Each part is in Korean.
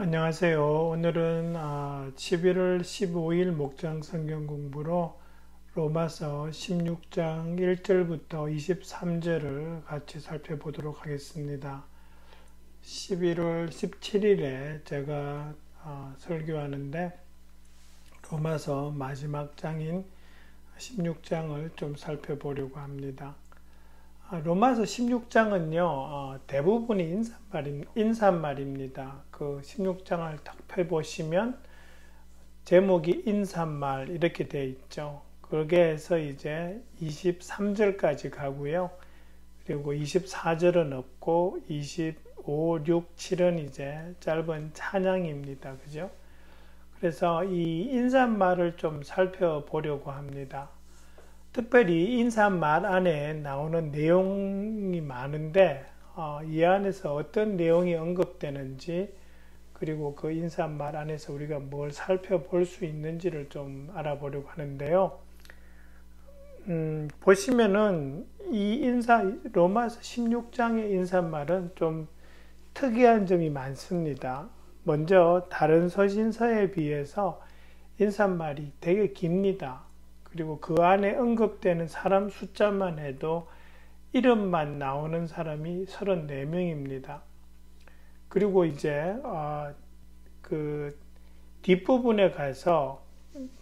안녕하세요. 오늘은 11월 15일 목장 성경 공부로 로마서 16장 1절부터 23절을 같이 살펴보도록 하겠습니다. 11월 17일에 제가 설교하는데 로마서 마지막 장인 16장을 좀 살펴보려고 합니다. 로마서 16장은요, 대부분이 인사말입니다. 그 16장을 딱 펴보시면 제목이 인사말 이렇게 되어 있죠. 거기에서 이제 23절까지 가고요. 그리고 24절은 없고 25, 6, 7은 이제 짧은 찬양입니다. 그죠? 그래서 이 인사말을 좀 살펴보려고 합니다. 특별히 인사말 안에 나오는 내용이 많은데 이 안에서 어떤 내용이 언급되는지 그리고 그 인사말 안에서 우리가 뭘 살펴볼 수 있는지를 좀 알아보려고 하는데요. 보시면은 이 로마서 16장의 인사말은 좀 특이한 점이 많습니다. 먼저 다른 서신서에 비해서 인사말이 되게 깁니다. 그리고 그 안에 언급되는 사람 숫자만 해도 이름만 나오는 사람이 34명입니다. 그리고 이제 그 뒷부분에 가서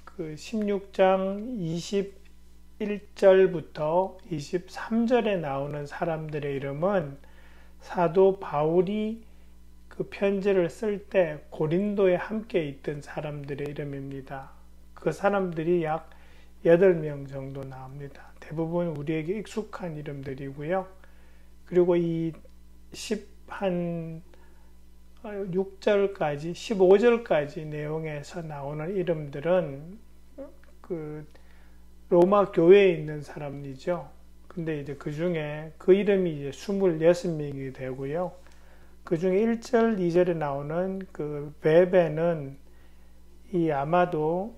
그 16장 21절부터 23절에 나오는 사람들의 이름은 사도 바울이 그 편지를 쓸 때 고린도에 함께 있던 사람들의 이름입니다. 그 사람들이 약 8명 정도 나옵니다. 대부분 우리에게 익숙한 이름들이고요. 그리고 이 6절까지, 15절까지 내용에서 나오는 이름들은 그 로마 교회에 있는 사람이죠. 근데 이제 그 중에 그 이름이 이제 26명이 되고요. 그 중에 1절, 2절에 나오는 그 베베는 아마도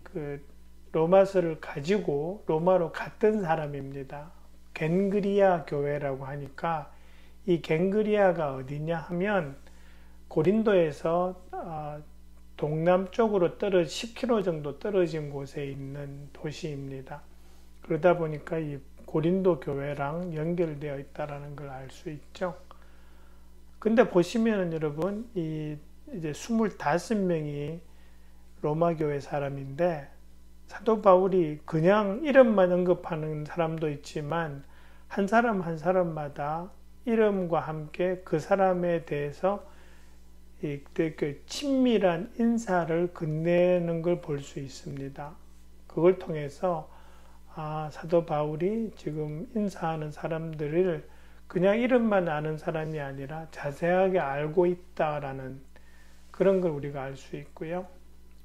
그 로마서를 가지고 로마로 갔던 사람입니다. 겐그리아 교회라고 하니까 이 겐그리아가 어디냐 하면 고린도에서 동남쪽으로 10km 정도 떨어진 곳에 있는 도시입니다. 그러다 보니까 이 고린도 교회랑 연결되어 있다는 걸 알 수 있죠. 근데 보시면은 여러분 이제 25명이 로마 교회 사람인데 사도 바울이 그냥 이름만 언급하는 사람도 있지만 한 사람 한 사람마다 이름과 함께 그 사람에 대해서 되게 친밀한 인사를 건네는 걸 볼 수 있습니다. 그걸 통해서 사도 바울이 지금 인사하는 사람들을 그냥 이름만 아는 사람이 아니라 자세하게 알고 있다라는 그런 걸 우리가 알 수 있고요.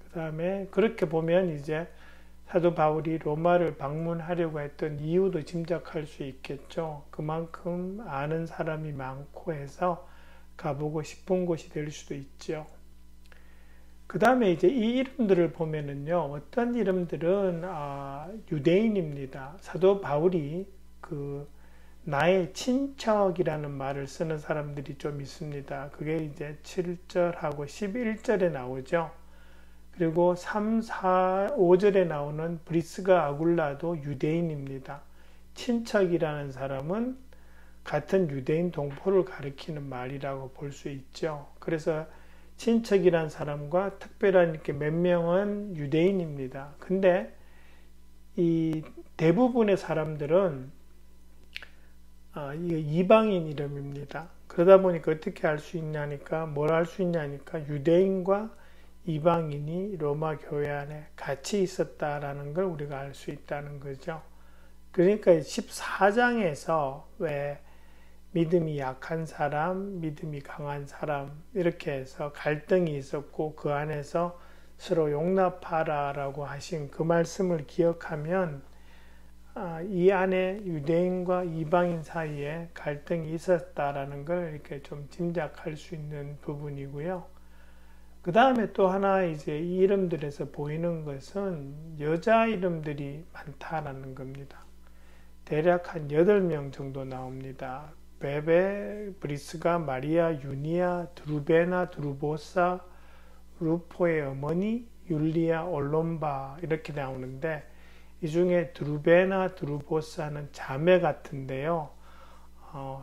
그 다음에 그렇게 보면 이제 사도 바울이 로마를 방문하려고 했던 이유도 짐작할 수 있겠죠. 그만큼 아는 사람이 많고 해서 가보고 싶은 곳이 될 수도 있죠. 그 다음에 이제 이 이름들을 보면은요, 어떤 이름들은 유대인입니다. 사도 바울이 나의 친척이라는 말을 쓰는 사람들이 좀 있습니다. 그게 이제 7절하고 11절에 나오죠. 그리고 3, 4, 5절에 나오는 브리스가 아굴라도 유대인입니다. 친척이라는 사람은 같은 유대인 동포를 가리키는 말이라고 볼 수 있죠. 그래서 친척이라는 사람과 특별한 이렇게 몇 명은 유대인입니다. 근데 이 대부분의 사람들은 이방인 이름입니다. 그러다 보니까 어떻게 알 수 있냐니까, 뭘 알 수 있냐니까 유대인과 이방인이 로마 교회 안에 같이 있었다라는 걸 우리가 알 수 있다는 거죠. 그러니까 14장에서 왜 믿음이 약한 사람, 믿음이 강한 사람 이렇게 해서 갈등이 있었고 그 안에서 서로 용납하라라고 하신 그 말씀을 기억하면 이 안에 유대인과 이방인 사이에 갈등이 있었다라는 걸 이렇게 좀 짐작할 수 있는 부분이고요. 그 다음에 또 하나 이제 이 이름들에서 보이는 것은 여자 이름들이 많다라는 겁니다. 대략 한 8명 정도 나옵니다. 베베, 브리스가, 마리아, 유니아, 드루베나, 드루보사, 루포의 어머니, 율리아, 올롬바 이렇게 나오는데 이 중에 드루베나, 드루보사는 자매 같은데요.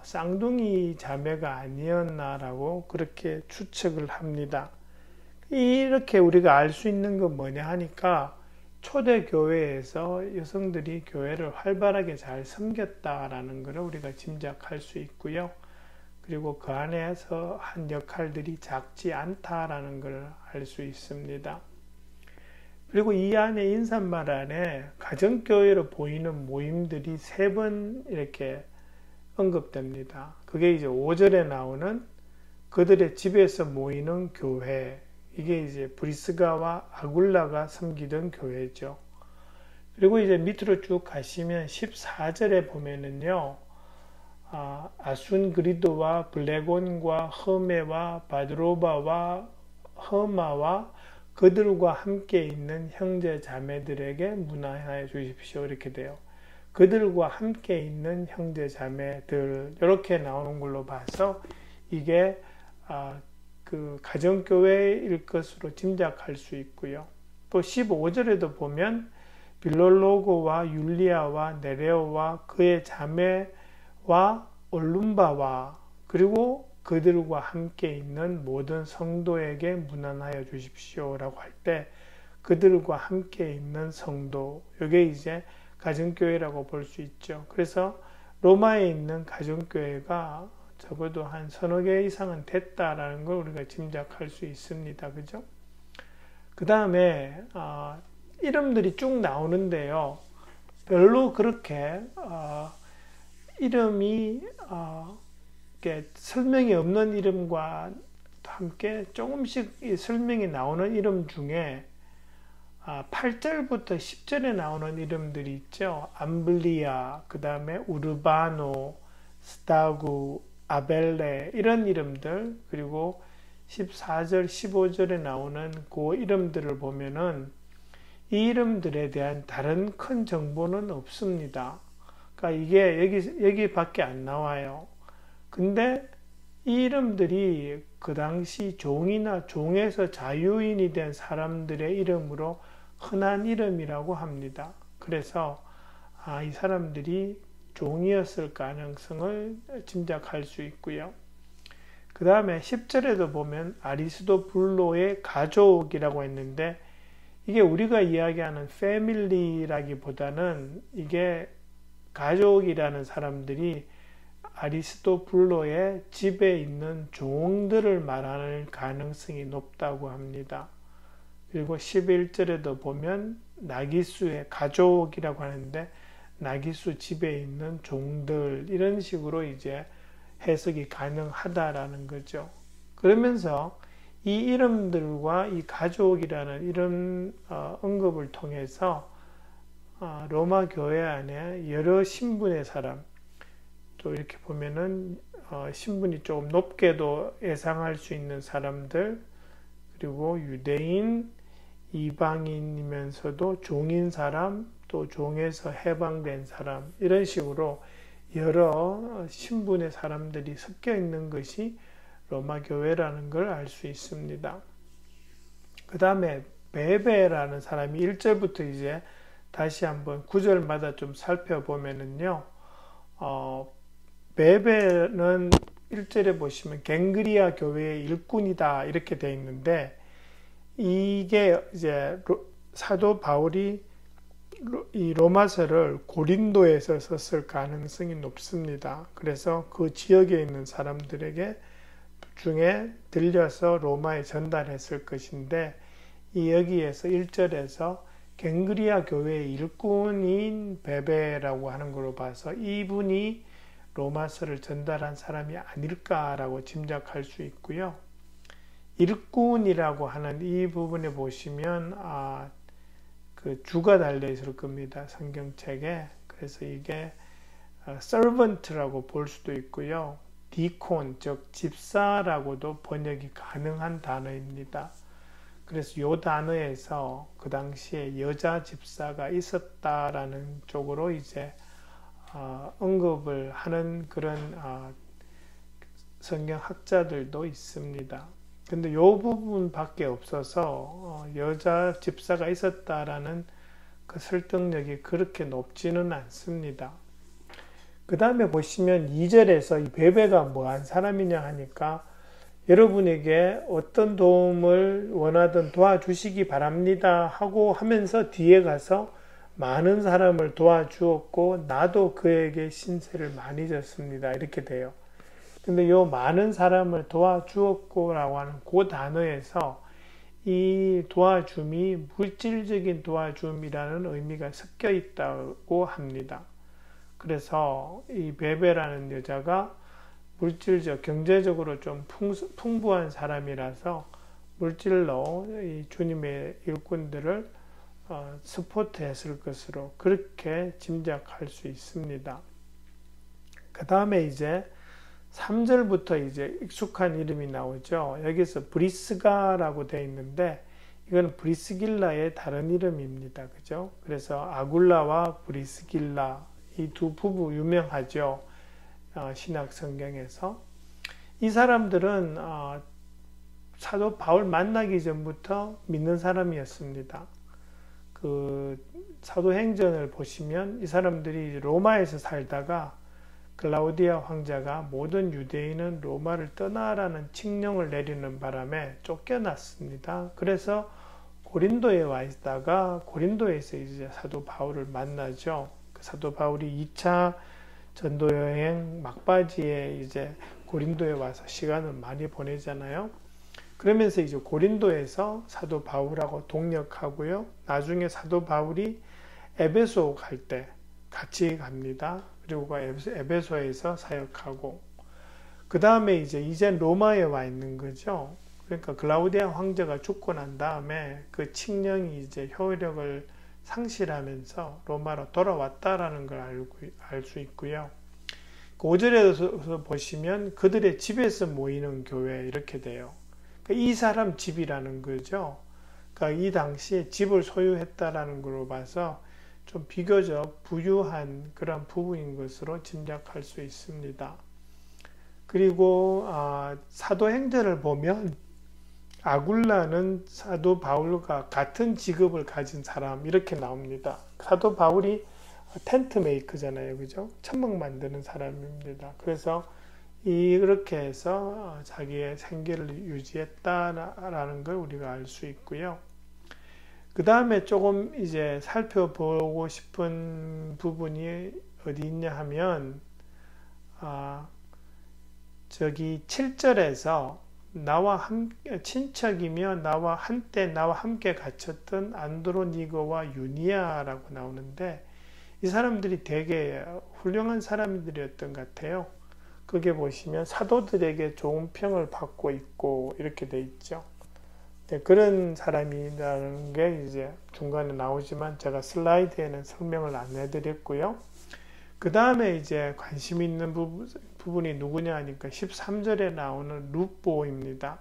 쌍둥이 자매가 아니었나라고 그렇게 추측을 합니다. 이렇게 우리가 알 수 있는 건 뭐냐 하니까 초대교회에서 여성들이 교회를 활발하게 잘 섬겼다라는 것을 우리가 짐작할 수 있고요. 그리고 그 안에서 한 역할들이 작지 않다라는 걸 알 수 있습니다. 그리고 이 안에 인사말 안에 가정교회로 보이는 모임들이 3번 이렇게 언급됩니다. 그게 이제 5절에 나오는 그들의 집에서 모이는 교회, 이게 이제 브리스가와 아굴라가 섬기던 교회죠. 그리고 이제 밑으로 쭉 가시면 14절에 보면은요, 아순그리도와 블레곤과 허메와 바드로바와 허마와 그들과 함께 있는 형제 자매들에게 문안하여 주십시오. 이렇게 돼요. 그들과 함께 있는 형제 자매들 이렇게 나오는 걸로 봐서 이게 그 가정교회일 것으로 짐작할 수 있고요. 또 15절에도 보면 빌롤로고와 율리아와 네레오와 그의 자매와 올룸바와 그리고 그들과 함께 있는 모든 성도에게 문안하여 주십시오 라고 할 때 그들과 함께 있는 성도, 이게 이제 가정교회라고 볼 수 있죠. 그래서 로마에 있는 가정교회가 적어도 한 서너 개 이상은 됐다라는 걸 우리가 짐작할 수 있습니다. 그죠? 그 다음에 이름들이 쭉 나오는데요. 별로 그렇게 이름이 설명이 없는 이름과 함께 조금씩 설명이 나오는 이름 중에 8절부터 10절에 나오는 이름들이 있죠. 암블리아, 그 다음에 우르바노, 스타구, 아벨레 이런 이름들, 그리고 14절, 15절에 나오는 그 이름들을 보면은 이 이름들에 대한 다른 큰 정보는 없습니다. 그러니까 이게 여기밖에 안 나와요. 근데 이 이름들이 그 당시 종이나 종에서 자유인이 된 사람들의 이름으로 흔한 이름이라고 합니다. 그래서 이 사람들이 종이었을 가능성을 짐작할 수 있고요. 그 다음에 10절에도 보면 아리스도블로의 가족이라고 했는데 이게 우리가 이야기하는 패밀리라기보다는 이게 가족이라는 사람들이 아리스도블로의 집에 있는 종들을 말하는 가능성이 높다고 합니다. 그리고 11절에도 보면 나기수의 가족이라고 하는데 나기수 집에 있는 종들 이런 식으로 이제 해석이 가능하다라는 거죠. 그러면서 이 이름들과 이 가족이라는 이름 언급을 통해서 로마 교회 안에 여러 신분의 사람, 또 이렇게 보면은 신분이 조금 높게도 예상할 수 있는 사람들, 그리고 유대인, 이방인이면서도 종인 사람, 또 종에서 해방된 사람, 이런 식으로 여러 신분의 사람들이 섞여 있는 것이 로마 교회라는 걸 알 수 있습니다. 그 다음에 베베라는 사람이 1절부터 이제 다시 한번 9절마다 좀 살펴보면은요, 베베는 1절에 보시면 갱그리아 교회의 일꾼이다 이렇게 되어 있는데 이게 이제 사도 바울이 이 로마서를 고린도에서 썼을 가능성이 높습니다. 그래서 그 지역에 있는 사람들에게 중에 들려서 로마에 전달했을 것인데 이 여기에서 1절에서 갱그리아 교회의 일꾼인 베베라고 하는 걸로 봐서 이분이 로마서를 전달한 사람이 아닐까라고 짐작할 수 있고요. 일꾼이라고 하는 이 부분에 보시면 그 주가 달려 있을 겁니다. 성경책에. 그래서 이게 servant라고 볼 수도 있고요. 디콘, 즉 집사라고도 번역이 가능한 단어입니다. 그래서 이 단어에서 그 당시에 여자 집사가 있었다라는 쪽으로 이제 언급을 하는 그런 성경 학자들도 있습니다. 근데 요 부분밖에 없어서 여자 집사가 있었다라는 그 설득력이 그렇게 높지는 않습니다. 그 다음에 보시면 2절에서 이 베베가 뭐한 사람이냐 하니까 여러분에게 어떤 도움을 원하든 도와주시기 바랍니다 하고 하면서 뒤에 가서 많은 사람을 도와주었고 나도 그에게 신세를 많이 졌습니다. 이렇게 돼요. 근데 요 많은 사람을 도와주었고 라고 하는 그 단어에서 이 도와줌이 물질적인 도와줌이라는 의미가 섞여 있다고 합니다. 그래서 이 베베라는 여자가 물질적, 경제적으로 좀 풍부한 사람이라서 물질로 이 주님의 일꾼들을 스포트했을 것으로 그렇게 짐작할 수 있습니다. 그 다음에 이제 3절부터 이제 익숙한 이름이 나오죠. 여기서 브리스가라고 되어 있는데 이건 브리스길라의 다른 이름입니다. 그죠? 그래서 아굴라와 브리스길라 이 두 부부 유명하죠. 신약 성경에서. 이 사람들은 사도 바울 만나기 전부터 믿는 사람이었습니다. 그 사도행전을 보시면 이 사람들이 로마에서 살다가 글라우디아 황자가 모든 유대인은 로마를 떠나라는 칙령을 내리는 바람에 쫓겨났습니다. 그래서 고린도에 와 있다가 고린도에서 이제 사도 바울을 만나죠. 그 사도 바울이 2차 전도 여행 막바지에 이제 고린도에 와서 시간을 많이 보내잖아요. 그러면서 이제 고린도에서 사도 바울하고 동역하고요. 나중에 사도 바울이 에베소 갈 때 같이 갑니다. 그리고 에베소에서 사역하고 그 다음에 이제 로마에 와 있는 거죠. 그러니까 글라우디아 황제가 죽고 난 다음에 그 칙령이 이제 효력을 상실하면서 로마로 돌아왔다라는 걸 알 수 있고요. 5절에서 보시면 그들의 집에서 모이는 교회 이렇게 돼요. 이 사람 집이라는 거죠. 그러니까 이 당시에 집을 소유했다라는 걸로 봐서 좀 비교적 부유한 그런 부부인 것으로 짐작할 수 있습니다. 그리고 사도행전을 보면 아굴라는 사도 바울과 같은 직업을 가진 사람 이렇게 나옵니다. 사도 바울이 텐트 메이커잖아요. 그죠? 천막 만드는 사람입니다. 그래서 이렇게 해서 자기의 생계를 유지했다라는 걸 우리가 알 수 있고요. 그 다음에 조금 이제 살펴보고 싶은 부분이 어디 있냐 하면 저기 7절에서 친척이며 한때 나와 함께 갇혔던 안드로니거와 유니아라고 나오는데 이 사람들이 되게 훌륭한 사람들이었던 것 같아요. 거기에 보시면 사도들에게 좋은 평을 받고 있고 이렇게 돼 있죠. 네, 그런 사람이라는 게 이제 중간에 나오지만 제가 슬라이드에는 설명을 안 해드렸고요. 그 다음에 이제 관심 있는 부분이 누구냐 하니까 13절에 나오는 루포입니다.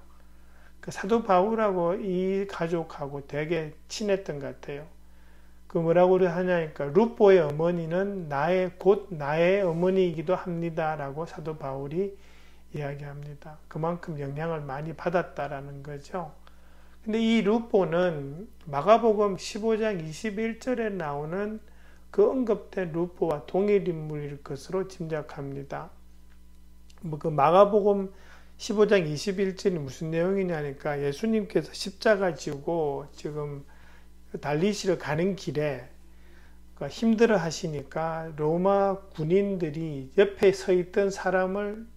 그 사도 바울하고 이 가족하고 되게 친했던 것 같아요. 그 뭐라고 하냐니까 루포의 어머니는 곧 나의 어머니이기도 합니다라고 사도 바울이 이야기합니다. 그만큼 영향을 많이 받았다라는 거죠. 근데 이 루포는 마가복음 15장 21절에 나오는 그 언급된 루포와 동일 인물일 것으로 짐작합니다. 그 마가복음 15장 21절이 무슨 내용이냐니까 예수님께서 십자가 지고 지금 달리시러 가는 길에 힘들어 하시니까 로마 군인들이 옆에 서 있던 사람을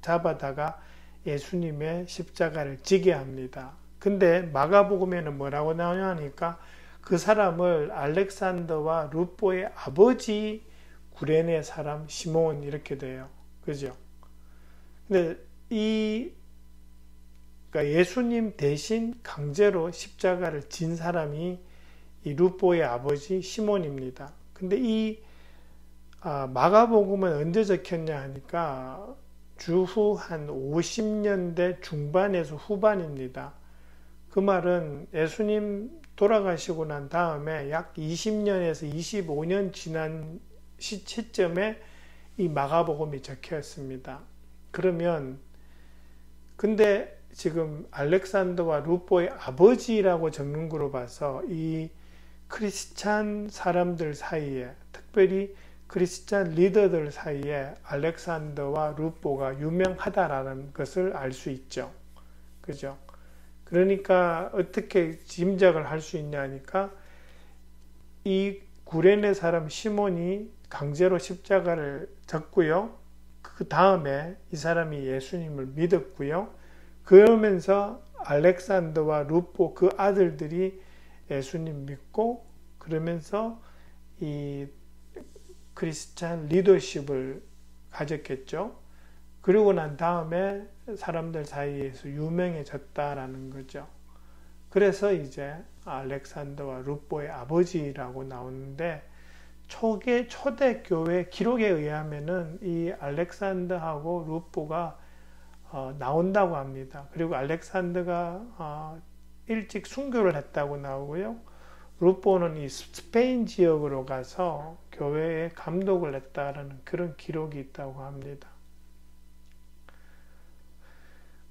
잡아다가 예수님의 십자가를 지게 합니다. 근데 마가복음에는 뭐라고 나오냐니까 그 사람을 알렉산더와 루포의 아버지 구레네 사람 시몬 이렇게 돼요. 그죠? 근데 그러니까 예수님 대신 강제로 십자가를 진 사람이 이 루포의 아버지 시몬입니다. 근데 이 마가복음은 언제 적혔냐 하니까 주후 한 50년대 중반에서 후반입니다. 그 말은 예수님 돌아가시고 난 다음에 약 20년에서 25년 지난 시점에 이 마가복음이 적혀있습니다. 그러면 근데 지금 알렉산더와 루포의 아버지라고 적는 거로 봐서 이 크리스찬 사람들 사이에, 특별히 크리스찬 리더들 사이에 알렉산더와 루포가 유명하다라는 것을 알 수 있죠. 그죠? 그러니까 어떻게 짐작을 할 수 있냐니까 이 구레네 사람 시몬이 강제로 십자가를 졌고요. 그 다음에 이 사람이 예수님을 믿었고요. 그러면서 알렉산더와 루포 그 아들들이 예수님 믿고 그러면서 이 크리스찬 리더십을 가졌겠죠. 그리고 난 다음에 사람들 사이에서 유명해졌다라는 거죠. 그래서 이제 알렉산더와 루포의 아버지라고 나오는데 초대 교회 기록에 의하면은 이 알렉산더하고 루포가 나온다고 합니다. 그리고 알렉산더가 일찍 순교를 했다고 나오고요. 루포는 이 스페인 지역으로 가서 교회에 감독을 했다라는 그런 기록이 있다고 합니다.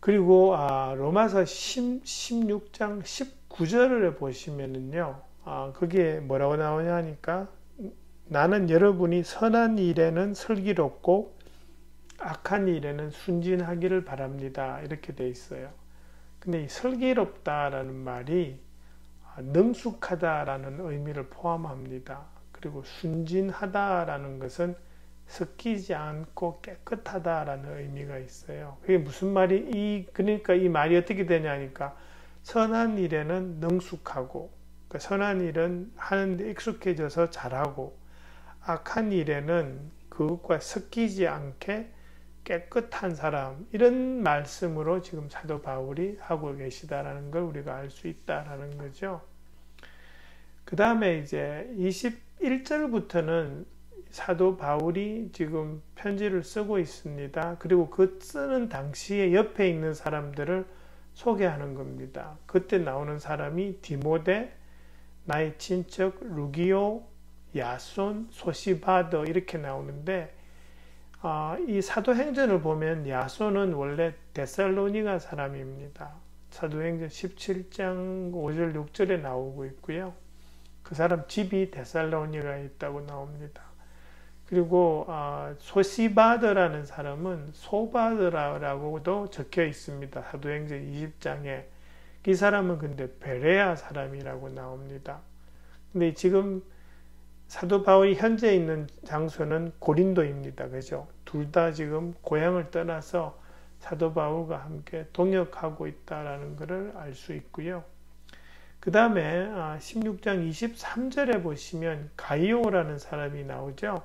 그리고 로마서 16장 19절을 보시면은요, 그게 뭐라고 나오냐 하니까 나는 여러분이 선한 일에는 슬기롭고 악한 일에는 순진하기를 바랍니다. 이렇게 돼 있어요. 근데 이 슬기롭다라는 말이 능숙하다라는 의미를 포함합니다. 그리고 순진하다라는 것은 섞이지 않고 깨끗하다라는 의미가 있어요. 그게 무슨 말이, 그러니까 이 말이 어떻게 되냐니까 선한 일에는 능숙하고, 그러니까 선한 일은 하는데 익숙해져서 잘하고, 악한 일에는 그것과 섞이지 않게 깨끗한 사람, 이런 말씀으로 지금 사도 바울이 하고 계시다라는 걸 우리가 알 수 있다라는 거죠. 그 다음에 이제 21절부터는 사도 바울이 지금 편지를 쓰고 있습니다. 그리고 그 쓰는 당시에 옆에 있는 사람들을 소개하는 겁니다. 그때 나오는 사람이 디모데, 나의 친척 루기오, 야손, 소시바더 이렇게 나오는데 이 사도행전을 보면 야손은 원래 데살로니가 사람입니다. 사도행전 17장 5절 6절에 나오고 있고요. 그 사람 집이 데살로니가에 있다고 나옵니다. 그리고 소시바드라는 사람은 소바드라고도 적혀 있습니다. 사도행전 20장에. 이 사람은 근데 베레아 사람이라고 나옵니다. 근데 지금 사도 바울이 현재 있는 장소는 고린도입니다. 그죠? 둘 다 지금 고향을 떠나서 사도 바울과 함께 동역하고 있다라는 것을 알 수 있고요. 그 다음에 16장 23절에 보시면 가이오라는 사람이 나오죠.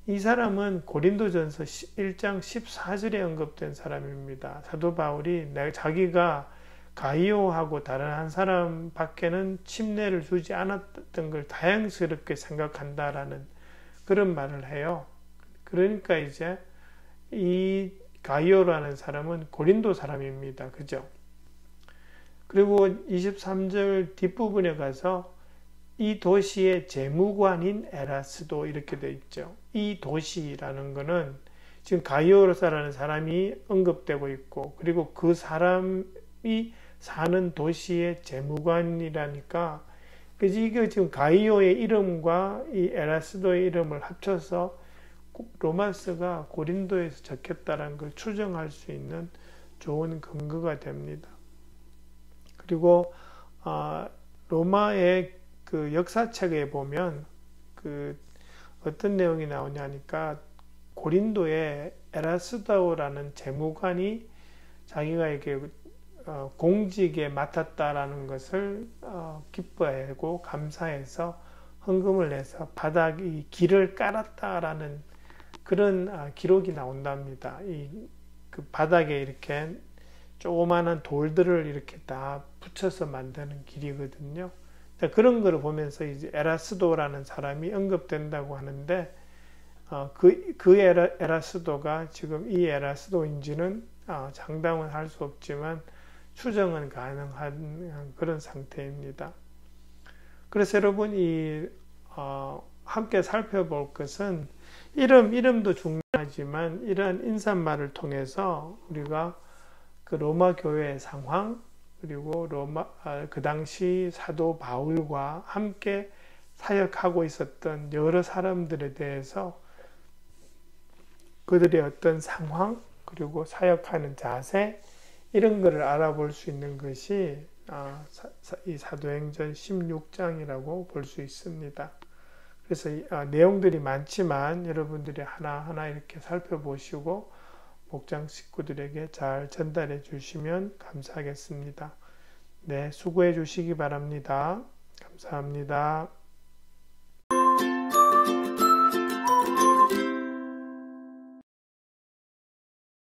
이 사람은 고린도전서 1장 14절에 언급된 사람입니다. 사도 바울이 자기가 가이오하고 다른 한 사람 밖에는 침례를 주지 않았던 걸 다행스럽게 생각한다라는 그런 말을 해요. 그러니까 이제 이 가이오라는 사람은 고린도 사람입니다. 그죠? 그리고 23절 뒷부분에 가서 이 도시의 재무관인 에라스도 이렇게 돼 있죠. 이 도시라는 거는 지금 가이오로사라는 사람이 언급되고 있고, 그리고 그 사람이 사는 도시의 재무관이라니까, 이게 지금 가이오의 이름과 이 에라스도의 이름을 합쳐서 로마서가 고린도에서 적혔다는 걸 추정할 수 있는 좋은 근거가 됩니다. 그리고 로마의 그 역사책에 보면 어떤 내용이 나오냐니까 고린도에 에라스도라는 재무관이 자기가 이렇게 공직에 맡았다라는 것을 기뻐하고 감사해서 헌금을 내서 바닥이 길을 깔았다라는 그런 기록이 나온답니다. 그 바닥에 이렇게 조그마한 돌들을 이렇게 다 붙여서 만드는 길이거든요. 그런 거를 보면서 이제 에라스도라는 사람이 언급된다고 하는데 그 에라스도가 지금 이 에라스도인지는 장담은 할 수 없지만 추정은 가능한 그런 상태입니다. 그래서 여러분 함께 살펴볼 것은 이름도 중요하지만 이러한 인사말을 통해서 우리가 그 로마 교회의 상황, 그리고 그 당시 사도 바울과 함께 사역하고 있었던 여러 사람들에 대해서 그들의 어떤 상황, 그리고 사역하는 자세, 이런 것을 알아볼 수 있는 것이 이 사도행전 16장이라고 볼 수 있습니다. 그래서 내용들이 많지만 여러분들이 하나하나 이렇게 살펴보시고 목장 식구들에게 잘 전달해 주시면 감사하겠습니다. 네, 수고해 주시기 바랍니다. 감사합니다.